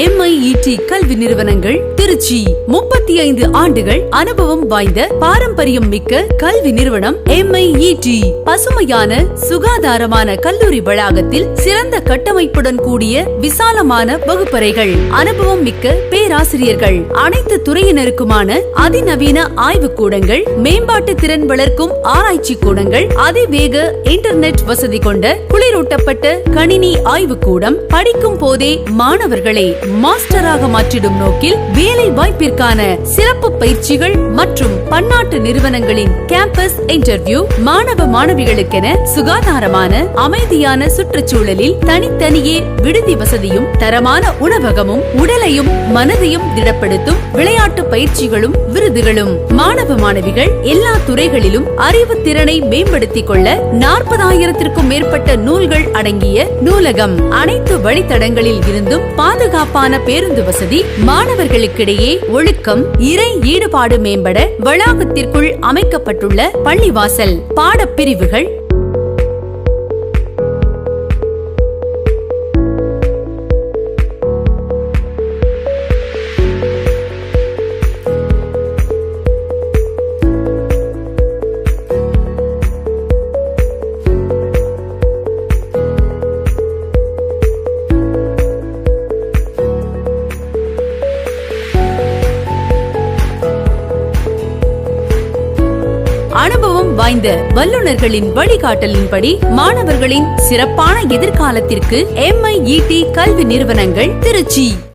MIET கல்வி நிறுவனங்கள் திருச்சி 35 ஆண்டுகள் அனுபவம் வாய்ந்த பாரம்பரியம் மிக்க கல்வி நிறுவனம் MIET. பசுமையான சுகாதாரமான கல்லூரி வளாகத்தில் சிறந்த கட்டமைப்புடன் கூடிய விசாலமான வகுப்பறைகள், அனுபவம் மிக்க பேராசிரியர்கள், அனைத்து துறையினருக்குமான அதிநவீன ஆய்வு கூடங்கள், மேம்பாட்டு திறன் வளர்க்கும் ஆராய்ச்சி கூடங்கள், அதிவேக இன்டர்நெட் வசதி கொண்ட குளிரூட்டப்பட்ட கணினி ஆய்வு கூடம், படிக்கும் போதே மாணவர்களை மாஸ்டராக மாற்றிடும் நோக்கில் வேலை வாய்ப்பிற்கான சிறப்பு பயிற்சிகள் மற்றும் பன்னாட்டு நிறுவனங்களின் கேம்பஸ் இன்டர்வியூ, மாணவ மாணவிகளுக்கென சுகாதாரமான அமைதியான சுற்றுச்சூழலில் தனித்தனியே விடுதி வசதியும் தரமான உணவகமும் உடலையும் மனதையும் திடப்படுத்தும் விளையாட்டு பயிற்சிகளும் விருதுகளும். மாணவ மாணவிகள் எல்லா துறைகளிலும் அறிவு திறனை மேம்படுத்திக் கொள்ள 40,000க்கும் மேற்பட்ட நூல்கள் அடங்கிய நூலகம், அனைத்து வழித்தடங்களில் இருந்தும் பாதுகாப்பான பேருந்து வசதி, மாணவர்களுக்கிடையே ஒழுக்கம் இறை ஈடுபாடு மேம்பட வளாகத்திற்குள் அமைக்கப்பட்டுள்ள பள்ளிவாசல், பாடப்பிரிவுகள், அனுபவம் வாய்ந்த வல்லுநர்களின் வழிகாட்டலின்படி மாணவர்களின் சிறப்பான எதிர்காலத்திற்கு MIET கல்வி நிறுவனங்கள் திருச்சி.